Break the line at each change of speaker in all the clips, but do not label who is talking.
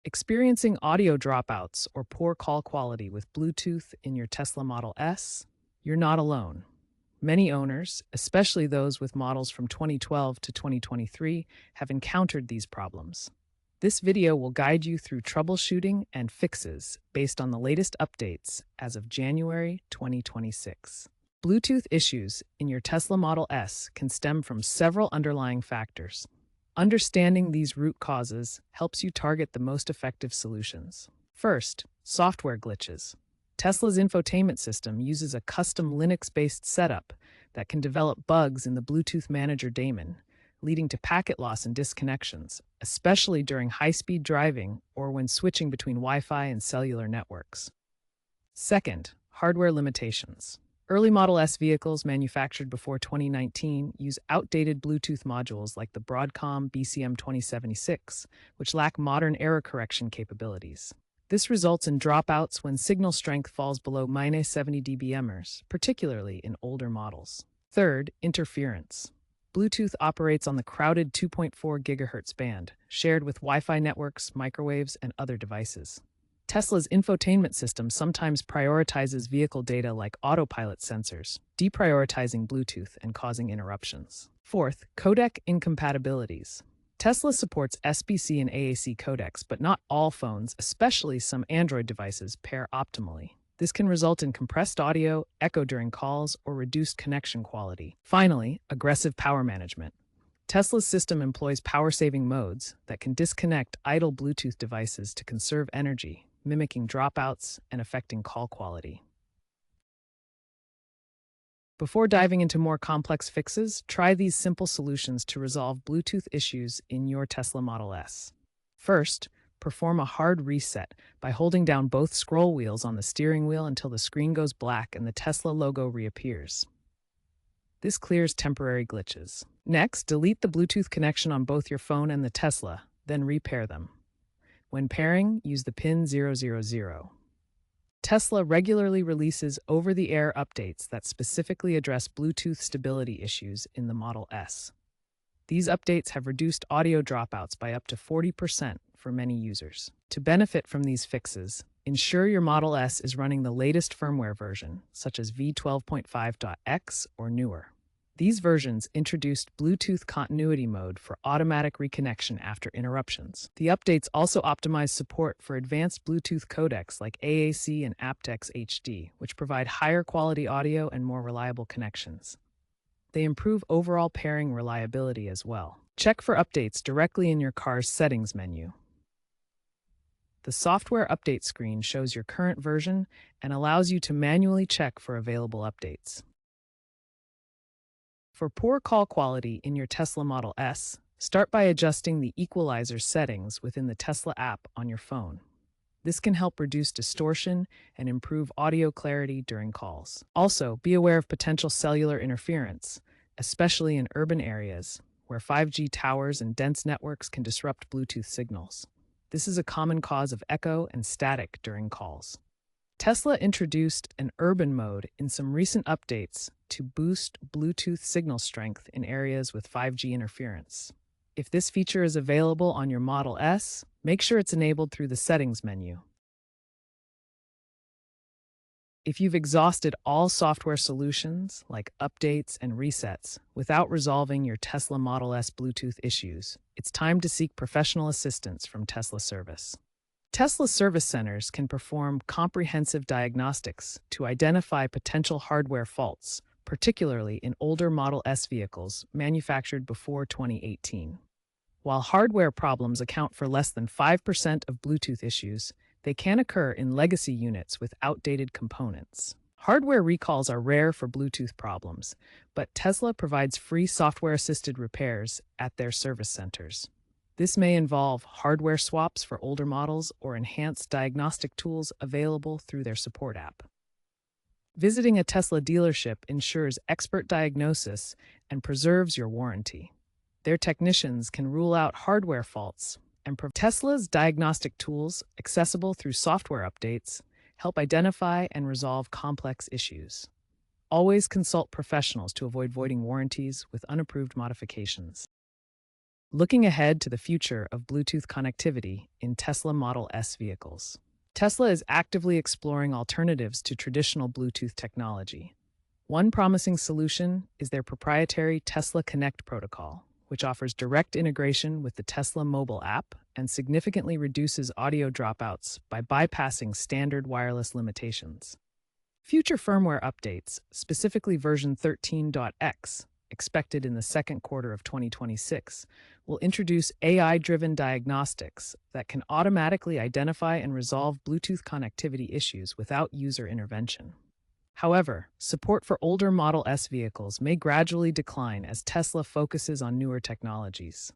Experiencing audio dropouts or poor call quality with Bluetooth in your Tesla Model S? You're not alone. Many owners, especially those with models from 2012 to 2023, have encountered these problems. This video will guide you through troubleshooting and fixes based on the latest updates as of January 2026. Bluetooth issues in your Tesla Model S can stem from several underlying factors. Understanding these root causes helps you target the most effective solutions. First, software glitches. Tesla's infotainment system uses a custom Linux-based setup that can develop bugs in the Bluetooth manager daemon, leading to packet loss and disconnections, especially during high-speed driving or when switching between Wi-Fi and cellular networks. Second, hardware limitations. Early Model S vehicles manufactured before 2019 use outdated Bluetooth modules like the Broadcom BCM2076, which lack modern error correction capabilities. This results in dropouts when signal strength falls below -70 dBmers, particularly in older models. Third, interference. Bluetooth operates on the crowded 2.4 GHz band, shared with Wi-Fi networks, microwaves, and other devices. Tesla's infotainment system sometimes prioritizes vehicle data like autopilot sensors, deprioritizing Bluetooth and causing interruptions. Fourth, codec incompatibilities. Tesla supports SBC and AAC codecs, but not all phones, especially some Android devices, pair optimally. This can result in compressed audio, echo during calls, or reduced connection quality. Finally, aggressive power management. Tesla's system employs power-saving modes that can disconnect idle Bluetooth devices to conserve energy, mimicking dropouts and affecting call quality. Before diving into more complex fixes, try these simple solutions to resolve Bluetooth issues in your Tesla Model S. First, perform a hard reset by holding down both scroll wheels on the steering wheel until the screen goes black and the Tesla logo reappears. This clears temporary glitches. Next, delete the Bluetooth connection on both your phone and the Tesla, then repair them. When pairing, use the pin 000. Tesla regularly releases over-the-air updates that specifically address Bluetooth stability issues in the Model S. These updates have reduced audio dropouts by up to 40% for many users. To benefit from these fixes, ensure your Model S is running the latest firmware version, such as v12.5.x or newer. These versions introduced Bluetooth continuity mode for automatic reconnection after interruptions. The updates also optimize support for advanced Bluetooth codecs like AAC and aptX HD, which provide higher quality audio and more reliable connections. They improve overall pairing reliability as well. Check for updates directly in your car's settings menu. The software update screen shows your current version and allows you to manually check for available updates. For poor call quality in your Tesla Model S, start by adjusting the equalizer settings within the Tesla app on your phone. This can help reduce distortion and improve audio clarity during calls. Also, be aware of potential cellular interference, especially in urban areas where 5G towers and dense networks can disrupt Bluetooth signals. This is a common cause of echo and static during calls. Tesla introduced an urban mode in some recent updates to boost Bluetooth signal strength in areas with 5G interference. If this feature is available on your Model S, make sure it's enabled through the settings menu. If you've exhausted all software solutions, like updates and resets, without resolving your Tesla Model S Bluetooth issues, it's time to seek professional assistance from Tesla Service. Tesla service centers can perform comprehensive diagnostics to identify potential hardware faults, particularly in older Model S vehicles manufactured before 2018. While hardware problems account for less than 5% of Bluetooth issues, they can occur in legacy units with outdated components. Hardware recalls are rare for Bluetooth problems, but Tesla provides free software-assisted repairs at their service centers. This may involve hardware swaps for older models or enhanced diagnostic tools available through their support app. Visiting a Tesla dealership ensures expert diagnosis and preserves your warranty. Their technicians can rule out hardware faults and Tesla's diagnostic tools, accessible through software updates, help identify and resolve complex issues. Always consult professionals to avoid voiding warranties with unapproved modifications. looking ahead to the future of Bluetooth connectivity in Tesla Model S vehicles. Tesla is actively exploring alternatives to traditional Bluetooth technology. One promising solution is their proprietary Tesla Connect protocol, which offers direct integration with the Tesla mobile app and significantly reduces audio dropouts by bypassing standard wireless limitations. Future firmware updates, specifically version 13.x, expected in the second quarter of 2026, will introduce AI-driven diagnostics that can automatically identify and resolve Bluetooth connectivity issues without user intervention. However, support for older Model S vehicles may gradually decline as Tesla focuses on newer technologies.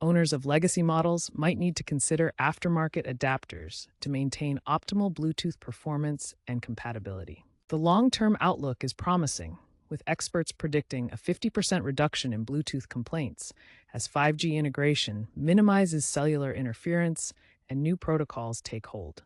Owners of legacy models might need to consider aftermarket adapters to maintain optimal Bluetooth performance and compatibility. The long-term outlook is promising, with experts predicting a 50% reduction in Bluetooth complaints as 5G integration minimizes cellular interference and new protocols take hold.